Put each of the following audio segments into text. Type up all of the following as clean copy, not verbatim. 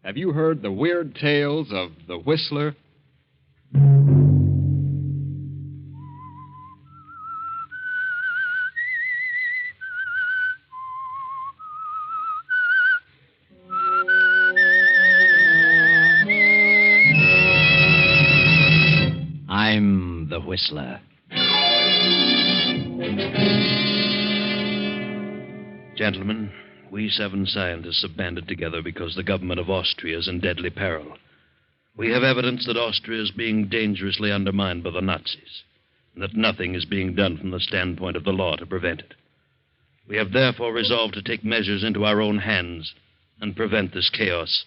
Have you heard the weird tales of the Whistler? I'm the Whistler. Gentlemen, we 7 scientists have banded together because the government of Austria is in deadly peril. We have evidence that Austria is being dangerously undermined by the Nazis, and that nothing is being done from the standpoint of the law to prevent it. We have therefore resolved to take measures into our own hands and prevent this chaos.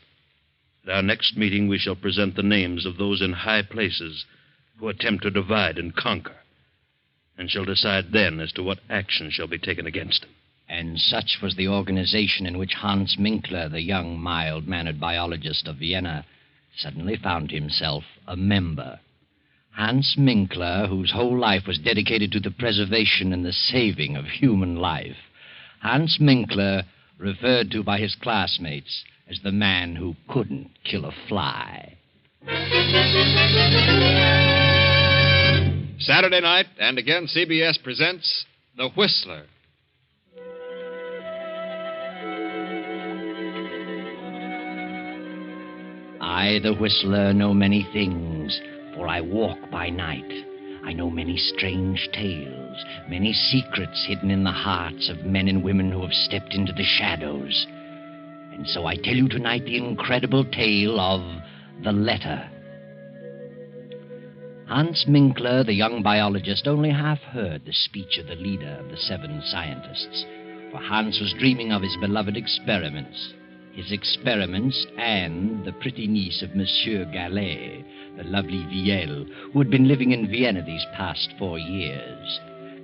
At our next meeting, we shall present the names of those in high places who attempt to divide and conquer, and shall decide then as to what action shall be taken against them. And such was the organization in which Hans Minkler, the young, mild-mannered biologist of Vienna, suddenly found himself a member. Hans Minkler, whose whole life was dedicated to the preservation and the saving of human life. Hans Minkler, referred to by his classmates as the man who couldn't kill a fly. Saturday night, and again CBS presents The Whistler. I, the Whistler, know many things, for I walk by night. I know many strange tales, many secrets hidden in the hearts of men and women who have stepped into the shadows. And so I tell you tonight the incredible tale of the letter. Hans Minkler, the young biologist, only half heard the speech of the leader of the 7 scientists, for Hans was dreaming of his beloved experiments. His experiments and the pretty niece of Monsieur Gallet, the lovely Viel, who had been living in Vienna these past 4 years.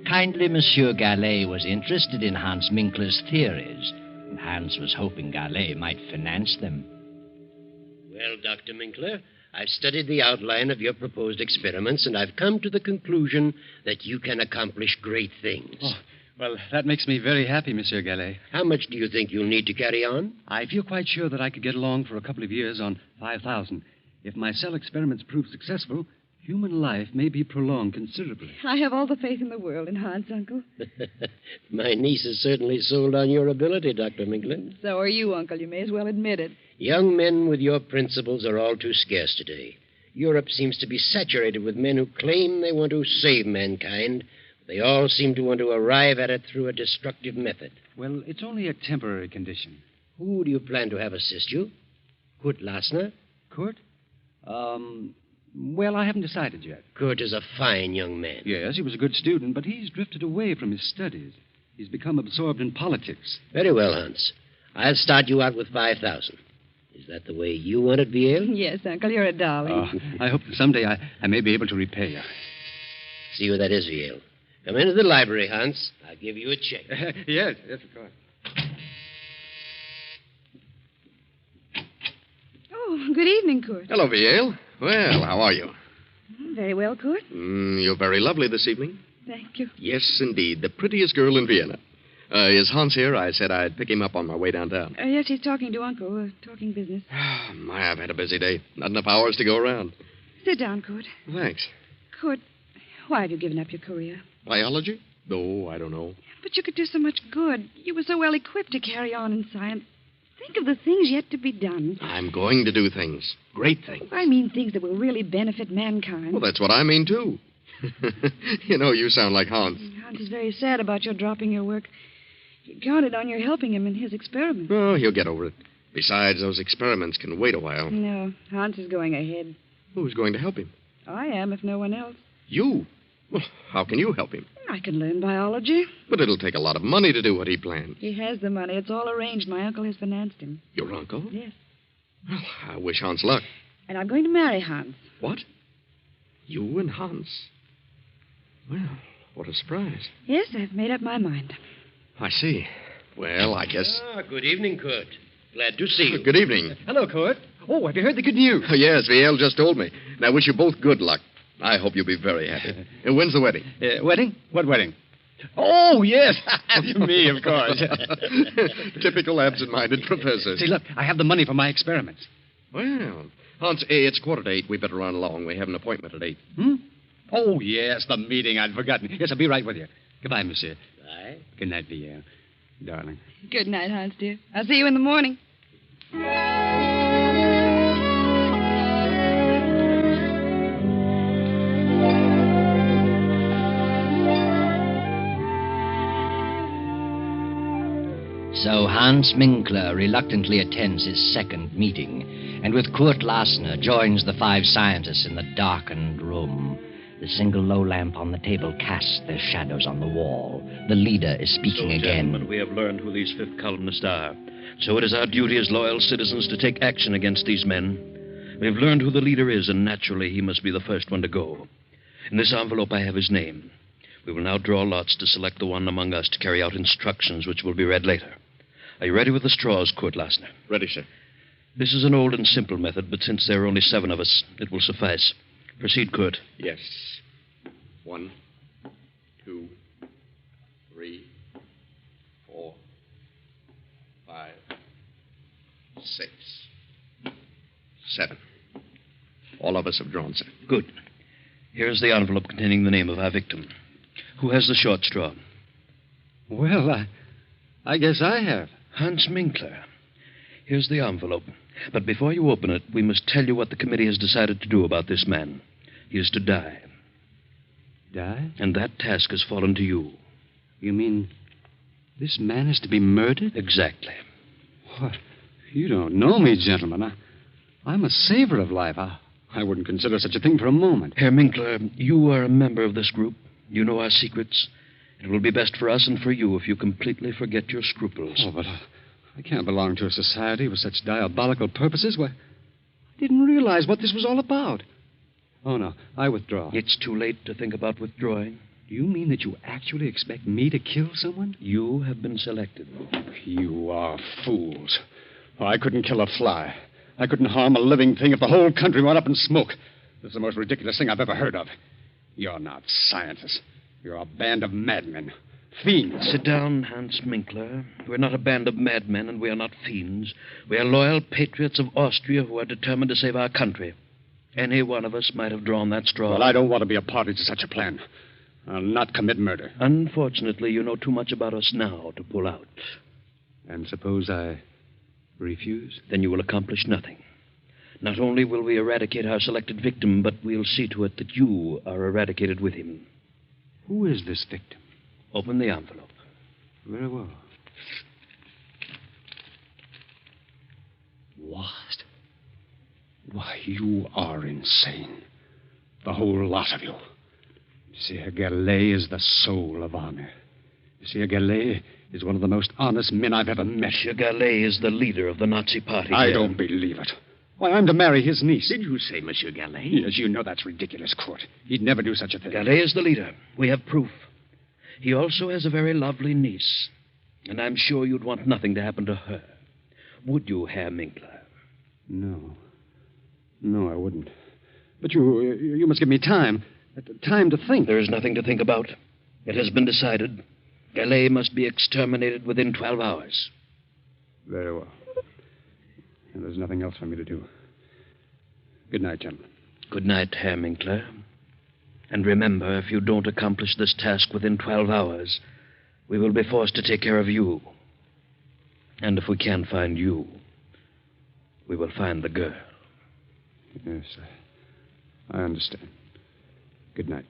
Kindly Monsieur Gallet was interested in Hans Minkler's theories, and Hans was hoping Gallet might finance them. Well, Dr. Minkler, I've studied the outline of your proposed experiments, and I've come to the conclusion that you can accomplish great things. Oh, well, that makes me very happy, Monsieur Gallet. How much do you think you'll need to carry on? I feel quite sure that I could get along for a couple of years on 5,000. If my cell experiments prove successful, human life may be prolonged considerably. I have all the faith in the world in Hans, Uncle. My niece is certainly sold on your ability, Dr. Minkler. So are you, Uncle. You may as well admit it. Young men with your principles are all too scarce today. Europe seems to be saturated with men who claim they want to save mankind. They all seem to want to arrive at it through a destructive method. Well, it's only a temporary condition. Who do you plan to have assist you? Kurt Lassner? Kurt? Well, I haven't decided yet. Kurt is a fine young man. Yes, he was a good student, but he's drifted away from his studies. He's become absorbed in politics. Very well, Hans. I'll start you out with 5,000. Is that the way you want it, Viel? Yes, Uncle, you're a darling. I hope that someday I may be able to repay you. See who that is, Viel. Come into the library, Hans. I'll give you a check. Yes, of course. Oh, good evening, Kurt. Hello, Viel. Well, how are you? Very well, Kurt. You're very lovely this evening. Thank you. Yes, indeed. The prettiest girl in Vienna. Is Hans here? I said I'd pick him up on my way downtown. Yes, he's talking to Uncle. Talking business. My, I've had a busy day. Not enough hours to go around. Sit down, Kurt. Thanks. Kurt, why have you given up your career? Biology? Oh, I don't know. But you could do so much good. You were so well equipped to carry on in science. Think of the things yet to be done. I'm going to do things. Great things. I mean things that will really benefit mankind. Well, that's what I mean, too. You know, you sound like Hans. Hans is very sad about your dropping your work. He counted on your helping him in his experiments. Oh, he'll get over it. Besides, those experiments can wait a while. No, Hans is going ahead. Who's going to help him? I am, if no one else. You? Well, how can you help him? I can learn biology. But it'll take a lot of money to do what he planned. He has the money. It's all arranged. My uncle has financed him. Your uncle? Yes. Well, I wish Hans luck. And I'm going to marry Hans. What? You and Hans? Well, what a surprise. Yes, I've made up my mind. I see. Well, I guess... Good evening, Kurt. Glad to see you. Good evening. Hello, Kurt. Oh, have you heard the good news? Yes, Viel just told me. And I wish you both good luck. I hope you'll be very happy. When's the wedding? Wedding? What wedding? Oh, yes. Me, of course. Typical absent-minded professor. See, look, I have the money for my experiments. Well, Hans, it's 7:45. We better run along. We have an appointment at 8. Oh, yes, the meeting. I'd forgotten. Yes, I'll be right with you. Goodbye, monsieur. Bye. Good night, Viel. Darling. Good night, Hans, dear. I'll see you in the morning. So Hans Minkler reluctantly attends his second meeting, and with Kurt Lassner joins the 5 scientists in the darkened room. The single low lamp on the table casts their shadows on the wall. The leader is speaking again. Gentlemen, we have learned who these fifth columnists are. So it is our duty as loyal citizens to take action against these men. We have learned who the leader is, and naturally he must be the first one to go. In this envelope I have his name. We will now draw lots to select the one among us to carry out instructions which will be read later. Are you ready with the straws, Kurt Lassner? Ready, sir. This is an old and simple method, but since there are only 7 of us, it will suffice. Proceed, Kurt. Yes. 1, 2, 3, 4, 5, 6, 7. All of us have drawn, sir. Good. Here's the envelope containing the name of our victim. Who has the short straw? Well, I guess I have. Hans Minkler. Here's the envelope. But before you open it, we must tell you what the committee has decided to do about this man. He is to die. Die? And that task has fallen to you. You mean this man is to be murdered? Exactly. What? You don't know me, gentlemen. I'm a saver of life. I wouldn't consider such a thing for a moment. Herr Minkler, you are a member of this group. You know our secrets. It will be best for us and for you if you completely forget your scruples. Oh, but I can't belong to a society with such diabolical purposes. Why, I didn't realize what this was all about. Oh, no, I withdraw. It's too late to think about withdrawing. Do you mean that you actually expect me to kill someone? You have been selected. You are fools. Oh, I couldn't kill a fly. I couldn't harm a living thing if the whole country went up in smoke. This is the most ridiculous thing I've ever heard of. You're not scientists. You're a band of madmen. Fiends. Sit down, Hans Minkler. We're not a band of madmen, and we are not fiends. We are loyal patriots of Austria who are determined to save our country. Any one of us might have drawn that straw. Well, I don't want to be a party to such a plan. I'll not commit murder. Unfortunately, you know too much about us now to pull out. And suppose I refuse? Then you will accomplish nothing. Not only will we eradicate our selected victim, but we'll see to it that you are eradicated with him. Who is this victim? Open the envelope. Very well. What? Why, you are insane. The whole lot of you. Monsieur Gallet is the soul of honor. Monsieur Gallet is one of the most honest men I've ever met. Monsieur Gallet is the leader of the Nazi party. I don't believe it. Why, I'm to marry his niece. Did you say Monsieur Gallet? Yes, you know that's ridiculous, Court. He'd never do such a thing. Gallet is the leader. We have proof. He also has a very lovely niece. And I'm sure you'd want nothing to happen to her. Would you, Herr Minkler? No. No, I wouldn't. But you must give me time. Time to think. There is nothing to think about. It has been decided. Gallet must be exterminated within 12 hours. Very well. And there's nothing else for me to do. Good night, gentlemen. Good night, Herr Minkler. And remember, if you don't accomplish this task within 12 hours, we will be forced to take care of you. And if we can't find you, we will find the girl. Yes, I understand. Good night.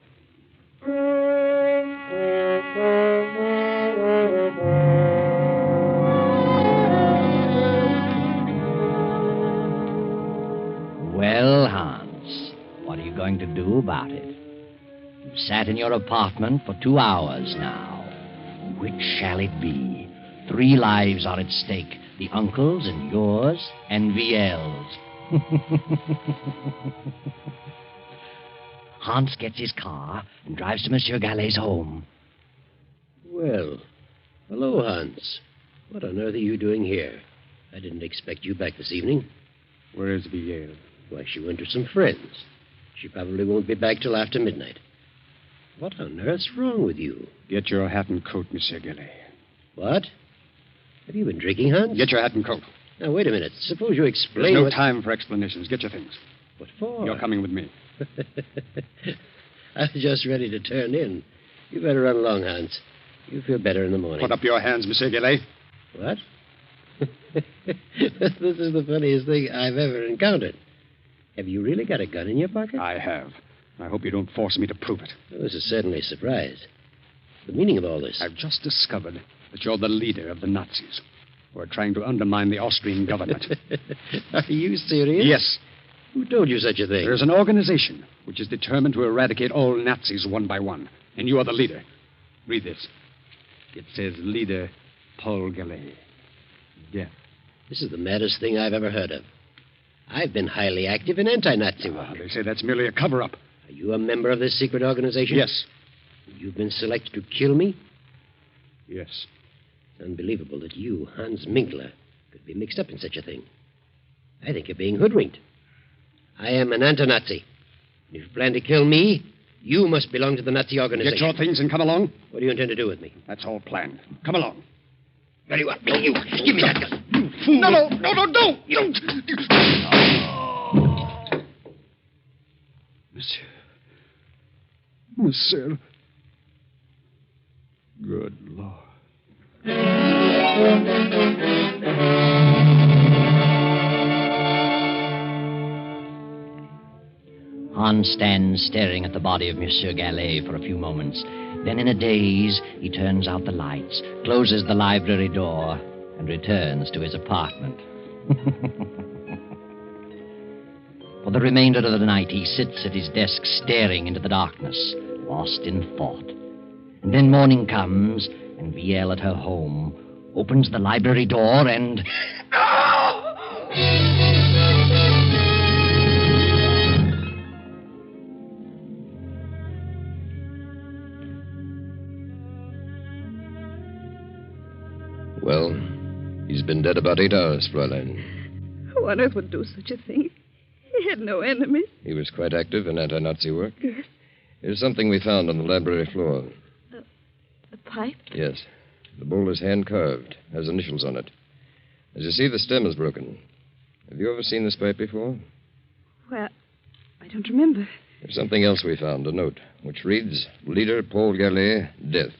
Well, Hans, what are you going to do about it? You've sat in your apartment for 2 hours now. Which shall it be? 3 lives are at stake. The uncle's and yours and Viel's. Hans gets his car and drives to Monsieur Gallet's home. Well, hello, Hans. What on earth are you doing here? I didn't expect you back this evening. Where is Viel? Why, she went to some friends. She probably won't be back till after midnight. What on earth's wrong with you? Get your hat and coat, Monsieur Gallet. What? Have you been drinking, Hans? Get your hat and coat. Now, wait a minute. Suppose you There's explain no what... time for explanations. Get your things. What for? You're coming with me. I was just ready to turn in. You better run along, Hans. You feel better in the morning. Put up your hands, Monsieur Gillet. What? This is the funniest thing I've ever encountered. Have you really got a gun in your pocket? I have. I hope you don't force me to prove it. Well, this is certainly a surprise. The meaning of all this? I've just discovered that you're the leader of the Nazis who are trying to undermine the Austrian government. Are you serious? Yes. Who told you such a thing? There's an organization which is determined to eradicate all Nazis one by one, and you are the leader. Read this. It says leader Paul Gallet. Death. This is the maddest thing I've ever heard of. I've been highly active in anti-Nazi work. They say that's merely a cover-up. Are you a member of this secret organization? Yes. You've been selected to kill me? Yes. It's unbelievable that you, Hans Minkler, could be mixed up in such a thing. I think you're being hoodwinked. I am an anti-Nazi. If you plan to kill me, you must belong to the Nazi organization. Get your things and come along. What do you intend to do with me? That's all planned. Come along. Very well. No, you. Give me that gun. You fool. No, don't. You don't. Monsieur. Good Lord. Hans stands staring at the body of Monsieur Gallet for a few moments. Then, in a daze, he turns out the lights, closes the library door, and returns to his apartment. For the remainder of the night, he sits at his desk staring into the darkness, lost in thought. And then morning comes, and Viel at her home opens the library door and... Well, he's been dead about 8 hours, Fräulein. Who on earth would do such a thing? He had no enemies. He was quite active in anti-Nazi work. Yes. Here's something we found on the library floor. A pipe? Yes. The bowl is hand-carved, has initials on it. As you see, the stem is broken. Have you ever seen this pipe before? Well, I don't remember. There's something else we found, a note, which reads, Leader Paul Gallet, death.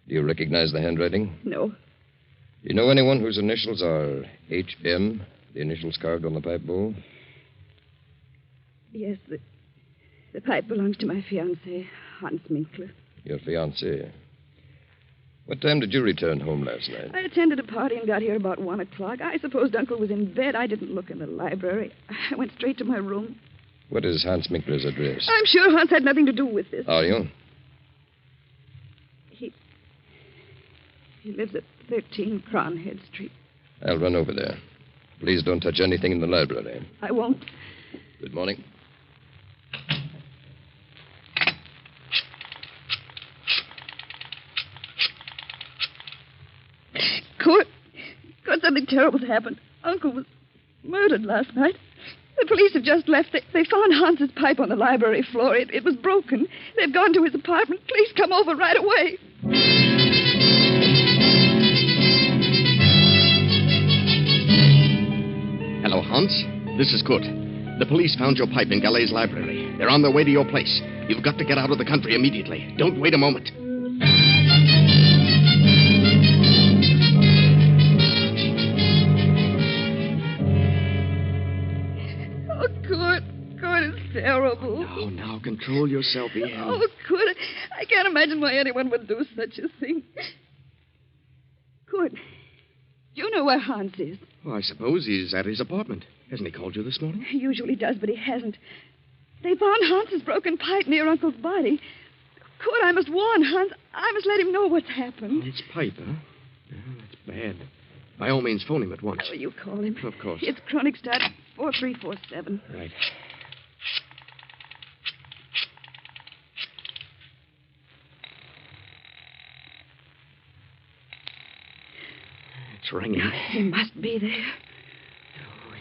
Do you recognize the handwriting? No. Do you know anyone whose initials are HM, the initials carved on the pipe bowl? Yes, the pipe belongs to my fiancé, Hans Minkler. Your fiancé. What time did you return home last night? I attended a party and got here about 1 o'clock. I supposed Uncle was in bed. I didn't look in the library. I went straight to my room. What is Hans Minkler's address? I'm sure Hans had nothing to do with this. Are you? He lives at 13 Cronhead Street. I'll run over there. Please don't touch anything in the library. I won't. Good morning. Kurt, something terrible's happened. Uncle was murdered last night. The police have just left. They found Hans's pipe on the library floor. It was broken. They've gone to his apartment. Please come over right away. Hello, Hans. This is Kurt. The police found your pipe in Gallet's library. They're on their way to your place. You've got to get out of the country immediately. Don't wait a moment. Oh, Kurt. Kurt is terrible. Now, control yourself, Ian. Oh, Kurt, I can't imagine why anyone would do such a thing. Kurt, do you know where Hans is? Well, I suppose he's at his apartment. Hasn't he called you this morning? He usually does, but he hasn't. They found Hans's broken pipe near Uncle's body. Kurt, I must warn Hans. I must let him know what's happened. His pipe, huh? Yeah, that's bad. By all means, phone him at once. Oh, you call him. Of course. It's Kronigstadt 4347. Right. It's ringing. He must be there.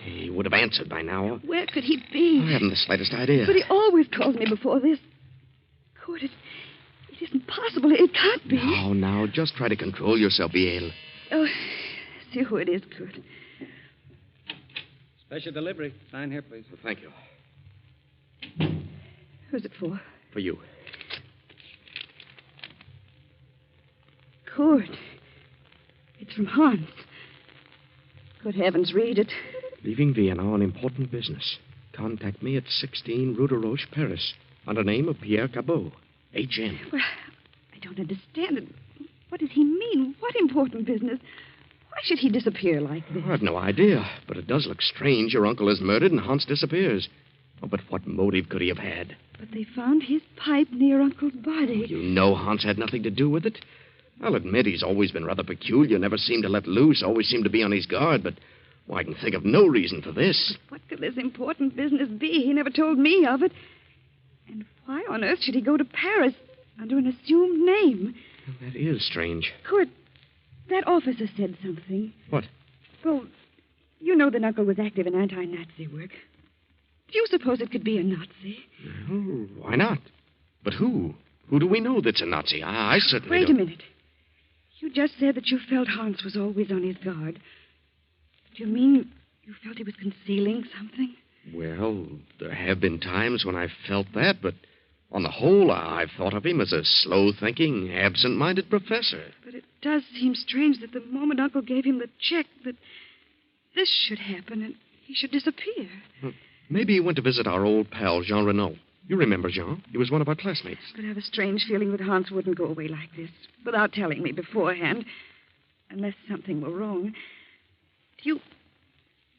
He would have answered by now. Where could he be? I haven't the slightest idea. But he always calls me before this. Kurt, it isn't possible. It can't be. Now, just try to control yourself, Yale. Oh, see who it is, Kurt. Special delivery. Sign here, please. Well, thank you. Who's it for? For you. Kurt. It's from Hans. Good heavens, read it. Leaving Vienna on important business. Contact me at 16 Rue de Roche, Paris, under name of Pierre Cabot, H.M. Well, I don't understand it. What does he mean? What important business? Why should he disappear like this? I've no idea, but it does look strange. Your uncle is murdered and Hans disappears. Oh, but what motive could he have had? But they found his pipe near Uncle's body. You know Hans had nothing to do with it. I'll admit he's always been rather peculiar, never seemed to let loose, always seemed to be on his guard, but I can think of no reason for this. But what could this important business be? He never told me of it. And why on earth should he go to Paris under an assumed name? That is strange. Kurt, that officer said something. What? Well, you know that Uncle was active in anti-Nazi work. Do you suppose it could be a Nazi? Oh, why not? But who? Who do we know that's a Nazi? I certainly Wait don't. a minute. You just said that you felt Hans was always on his guard. Do you mean you felt he was concealing something? Well, there have been times when I've felt that, but on the whole, I've thought of him as a slow-thinking, absent-minded professor. But it does seem strange that the moment Uncle gave him the check, that this should happen and he should disappear. Well, maybe he went to visit our old pal, Jean Renault. You remember Jean? He was one of our classmates. But I have a strange feeling that Hans wouldn't go away like this, without telling me beforehand, unless something were wrong. Do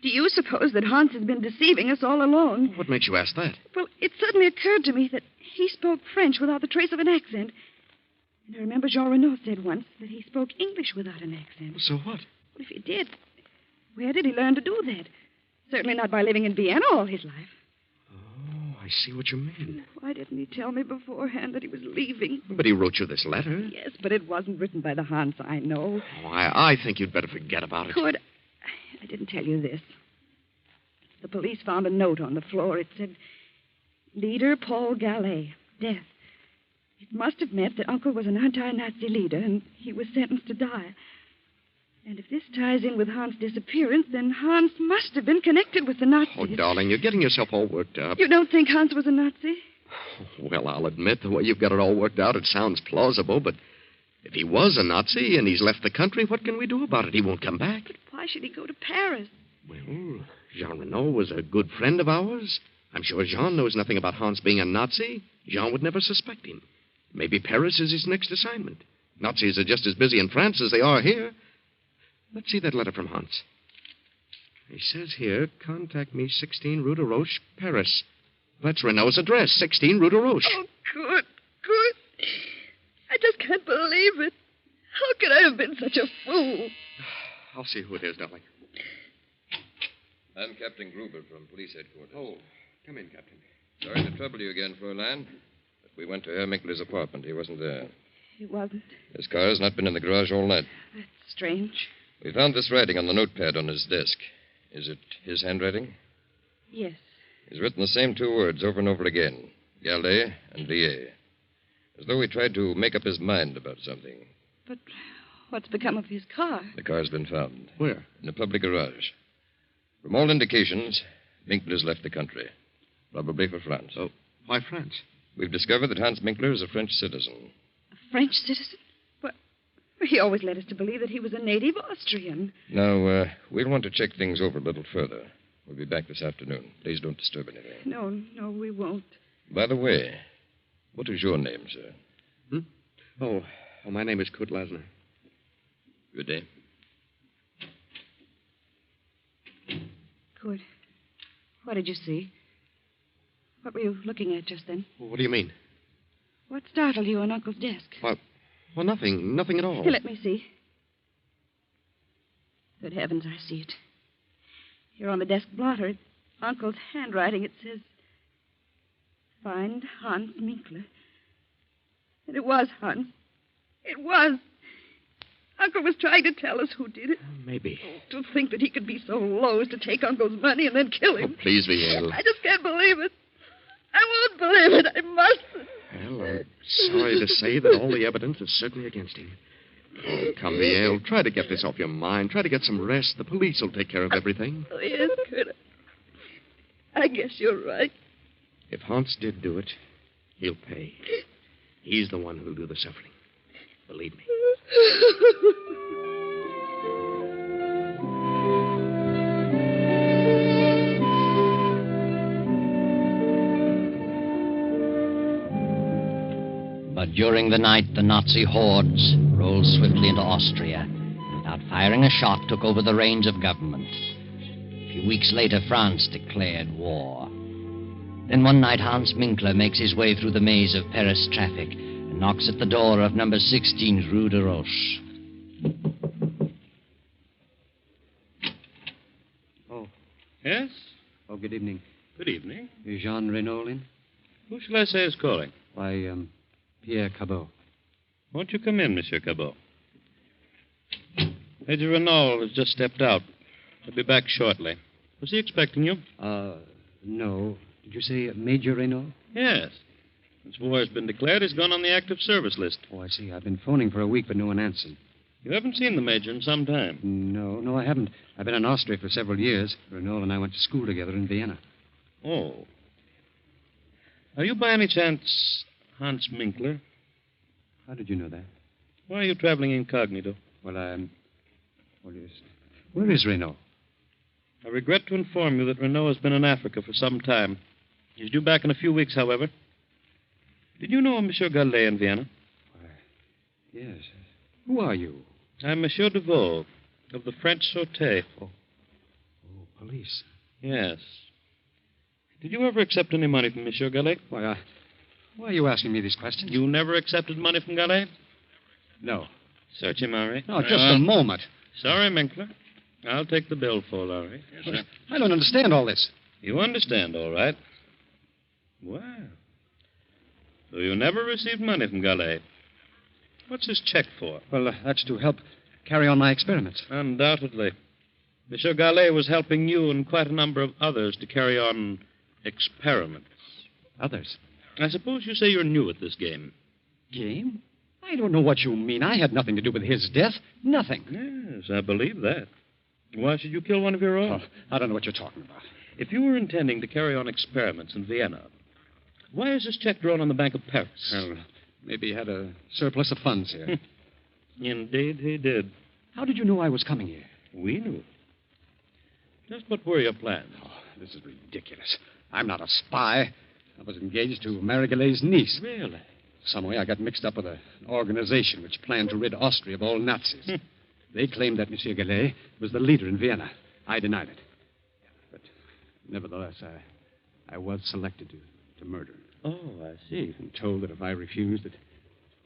you suppose that Hans has been deceiving us all along? What makes you ask that? Well, it suddenly occurred to me that he spoke French without the trace of an accent. And I remember Jean Renault said once that he spoke English without an accent. So what? Well, if he did, where did he learn to do that? Certainly not by living in Vienna all his life. Oh, I see what you mean. Why didn't he tell me beforehand that he was leaving? But he wrote you this letter. Yes, but it wasn't written by the Hans I know. Oh, I think you'd better forget about it. Good. I didn't tell you this. The police found a note on the floor. It said, Leader Paul Gallet, death. It must have meant that Uncle was an anti-Nazi leader and he was sentenced to die. And if this ties in with Hans' disappearance, then Hans must have been connected with the Nazis. Oh, darling, you're getting yourself all worked up. You don't think Hans was a Nazi? Well, I'll admit, the way you've got it all worked out, it sounds plausible, but if he was a Nazi and he's left the country, what can we do about it? He won't come back. But why should he go to Paris? Well, Jean Renault was a good friend of ours. I'm sure Jean knows nothing about Hans being a Nazi. Jean would never suspect him. Maybe Paris is his next assignment. Nazis are just as busy in France as they are here. Let's see that letter from Hans. He says here, contact me 16 Rue de Roche, Paris. That's Renault's address, 16 Rue de Roche. Oh, good. I just can't believe it. How could I have been such a fool? I'll see who it is, darling. I'm Captain Gruber from police headquarters. Oh, come in, Captain. Sorry to trouble you again, Fräulein, but we went to Herr Minkler's apartment. He wasn't there. He wasn't. His car has not been in the garage all night. That's strange. We found this writing on the notepad on his desk. Is it his handwriting? Yes. He's written the same two words over and over again, Gallet and Villiers, as though he tried to make up his mind about something. But what's become of his car? The car's been found. Where? In a public garage. From all indications, Minkler's left the country, probably for France. Oh, why France? We've discovered that Hans Minkler is a French citizen. A French citizen? Well, he always led us to believe that he was a native Austrian. Now, we'll want to check things over a little further. We'll be back this afternoon. Please don't disturb anything. No, we won't. By the way, what is your name, sir? Oh, my name is Kurt Lasner. Good day. Kurt, what did you see? What were you looking at just then? What do you mean? What startled you on Uncle's desk? Well, nothing at all. Here, let me see. Good heavens, I see it. Here on the desk blotter, it's Uncle's handwriting. It says, Find Hans Minkler. And it was Hans. It was. Uncle was trying to tell us who did it. Maybe. To think that he could be so low as to take Uncle's money and then kill him. Oh, please, Viel. I just can't believe it. I won't believe it. I must. Well, I'm sorry to say that all the evidence is certainly against him. Oh, come, Viel. Try to get this off your mind. Try to get some rest. The police will take care of everything. Oh, yes, Kurt. I guess you're right. If Hans did do it, he'll pay. He's the one who'll do the suffering. Believe me. But during the night, the Nazi hordes rolled swiftly into Austria. Without firing a shot, took over the reins of government. A few weeks later, France declared war. Then one night, Hans Minkler makes his way through the maze of Paris traffic and knocks at the door of number 16 Rue de Roche. Oh, Yes? oh, good evening. Good evening. Is Jean Renault in? Who shall I say is calling? Why, Pierre Cabot. Won't you come in, Monsieur Cabot? Major Renault has just stepped out. He'll be back shortly. Was he expecting you? No. Did you say Major Renault? Yes. Since war has been declared, he's gone on the active service list. Oh, I see. I've been phoning for a week, but no one answered. You haven't seen the Major in some time. No, I haven't. I've been in Austria for several years. Renault and I went to school together in Vienna. Oh. Are you by any chance Hans Minkler? How did you know that? Why are you traveling incognito? Well, where is Renault? I regret to inform you that Renault has been in Africa for some time. He's due back in a few weeks, however. Did you know Monsieur Gallet in Vienna? Yes. Who are you? I'm Monsieur Deveau, of the French Sûreté. Oh, police. Yes. Did you ever accept any money from Monsieur Gallet? Why are you asking me these questions? You never accepted money from Gallet? No. Search him, Henri. No, just a moment. Sorry, Minkler. I'll take the bill for Henri. Yes, sir. I don't understand all this. You understand, all right. Well. So you never received money from Gallet. What's this check for? Well, that's to help carry on my experiments. Undoubtedly. Monsieur Gallet was helping you and quite a number of others to carry on experiments. Others? I suppose you say you're new at this game. Game? I don't know what you mean. I had nothing to do with his death. Nothing. Yes, I believe that. Why should you kill one of your own? Oh, I don't know what you're talking about. If you were intending to carry on experiments in Vienna, why is this check drawn on the Bank of Paris? Well, maybe he had a surplus of funds here. Indeed, he did. How did you know I was coming here? We knew. Just what were your plans? Oh, this is ridiculous. I'm not a spy. I was engaged to marry Gallet's niece. Really? Some way I got mixed up with an organization which planned to rid Austria of all Nazis. They claimed that Monsieur Gallet was the leader in Vienna. I denied it. But nevertheless, I was selected to murder him. Oh, I see. And told that if I refused,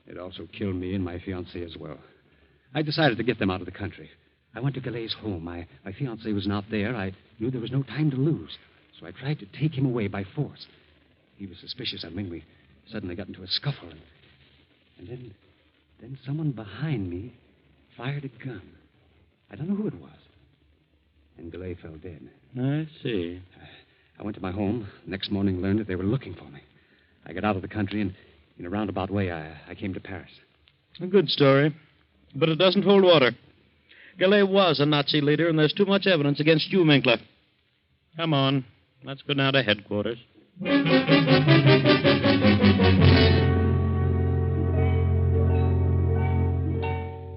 it'd also kill me and my fiancée as well. I decided to get them out of the country. I went to Galet's home. My fiancée was not there. I knew there was no time to lose. So I tried to take him away by force. He was suspicious of me. We suddenly got into a scuffle. And then someone behind me fired a gun. I don't know who it was. And Galet fell dead. I see. I went to my home. Next morning learned that they were looking for me. I got out of the country, and in a roundabout way, I came to Paris. A good story. But it doesn't hold water. Gallet was a Nazi leader, and there's too much evidence against you, Minkler. Come on. Let's go now to headquarters.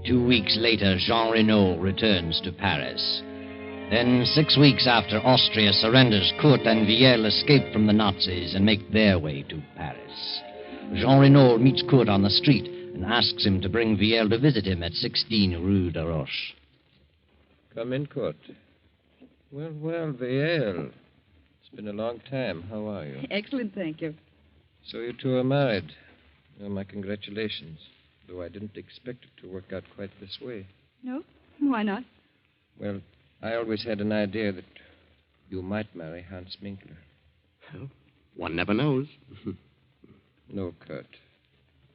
2 weeks later, Jean Renault returns to Paris. Then, 6 weeks after Austria surrenders, Kurt and Viel escape from the Nazis and make their way to Paris. Jean Renault meets Kurt on the street and asks him to bring Viel to visit him at 16 Rue de Roche. Come in, Kurt. Well, Viel. It's been a long time. How are you? Excellent, thank you. So you two are married. Well, my congratulations. Though I didn't expect it to work out quite this way. No? Why not? Well, I always had an idea that you might marry Hans Minkler. Well, one never knows. No, Kurt.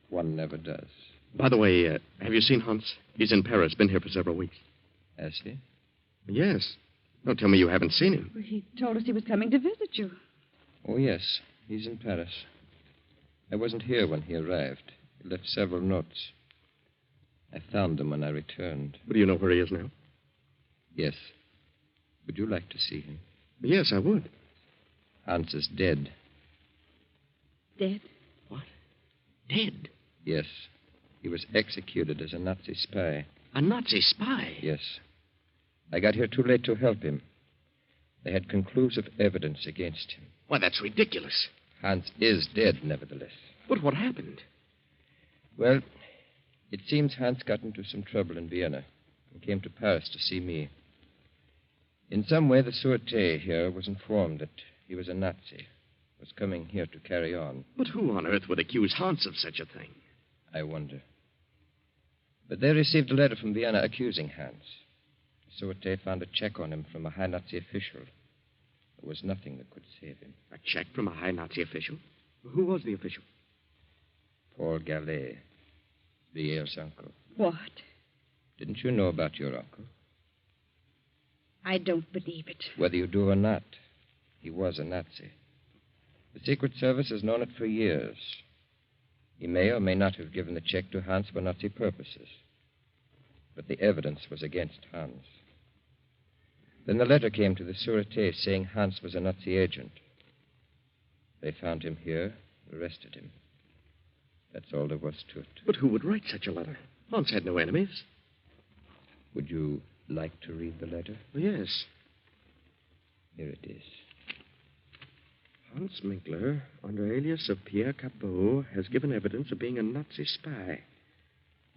One never does. By the way, have you seen Hans? He's in Paris, been here for several weeks. Has he? Yes. Don't tell me you haven't seen him. Well, he told us he was coming to visit you. Oh, yes. He's in Paris. I wasn't here when he arrived. He left several notes. I found them when I returned. But do you know where he is now? Yes. Would you like to see him? Yes, I would. Hans is dead. Dead? What? Dead? Yes. He was executed as a Nazi spy. A Nazi spy? Yes. I got here too late to help him. They had conclusive evidence against him. Why, that's ridiculous. Hans is dead, nevertheless. But what happened? Well, it seems Hans got into some trouble in Vienna and came to Paris to see me. In some way, the Sûreté here was informed that he was a Nazi, was coming here to carry on. But who on earth would accuse Hans of such a thing? I wonder. But they received a letter from Vienna accusing Hans. The Sûreté found a check on him from a high Nazi official. There was nothing that could save him. A check from a high Nazi official? Who was the official? Paul Gallet, Viel's uncle. What? Didn't you know about your uncle? I don't believe it. Whether you do or not, he was a Nazi. The Secret Service has known it for years. He may or may not have given the check to Hans for Nazi purposes. But the evidence was against Hans. Then the letter came to the Sûreté saying Hans was a Nazi agent. They found him here, arrested him. That's all there was to it. But who would write such a letter? Hans had no enemies. Would you like to read the letter? Yes. Here it is. Hans Minkler, under alias of Pierre Capot, has given evidence of being a Nazi spy.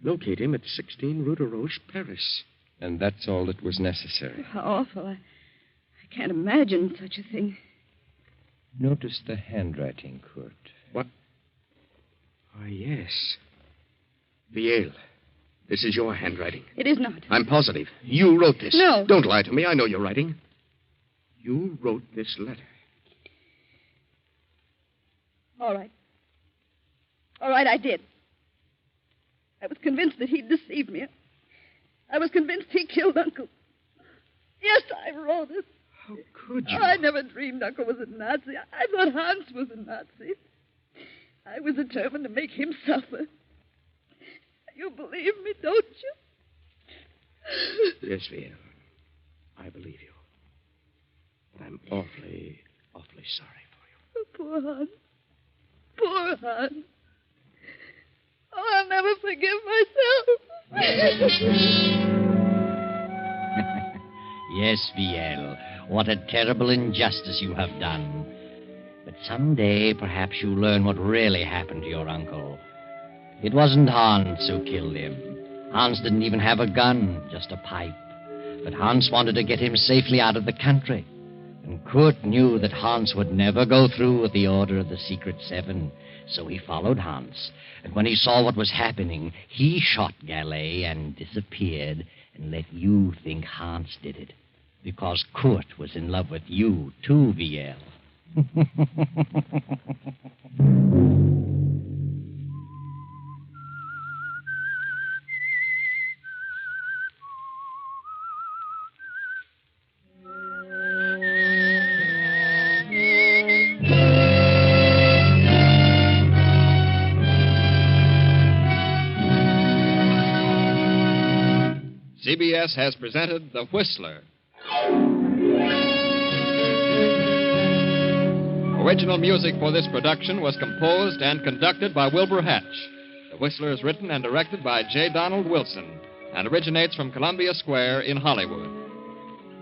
Locate him at 16 Rue de Roche, Paris. And that's all that was necessary. How awful. I can't imagine such a thing. Notice the handwriting, Kurt. What? Ah, yes. Viel, this is your handwriting. It is not. I'm positive. You wrote this. No. Don't lie to me. I know your writing. You wrote this letter. All right. All right, I did. I was convinced that he'd deceived me. I was convinced he killed Uncle. Yes, I wrote it. How could you? Oh, I never dreamed Uncle was a Nazi. I thought Hans was a Nazi. I was determined to make him suffer. You believe me, don't you? Yes, Viel. I believe you. But I'm awfully, awfully sorry for you. Poor Hans. Poor Hans. Oh, I'll never forgive myself. Yes, Viel. What a terrible injustice you have done. But someday, perhaps you'll learn what really happened to your uncle. It wasn't Hans who killed him. Hans didn't even have a gun, just a pipe. But Hans wanted to get him safely out of the country. And Kurt knew that Hans would never go through with the order of the Secret Seven. So he followed Hans. And when he saw what was happening, he shot Gallet and disappeared and let you think Hans did it. Because Kurt was in love with you, too, Viel. CBS has presented The Whistler. Original music for this production was composed and conducted by Wilbur Hatch. The Whistler is written and directed by J. Donald Wilson and originates from Columbia Square in Hollywood.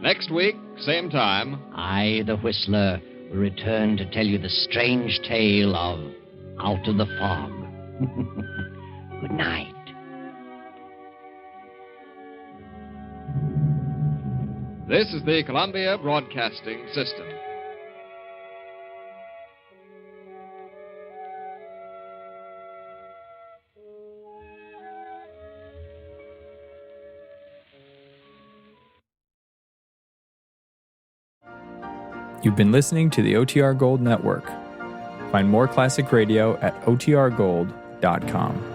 Next week, same time, I, the Whistler, will return to tell you the strange tale of Out of the Fog. Good night. this is the Columbia Broadcasting System. You've been listening to the OTR Gold Network. Find more classic radio at otrgold.com.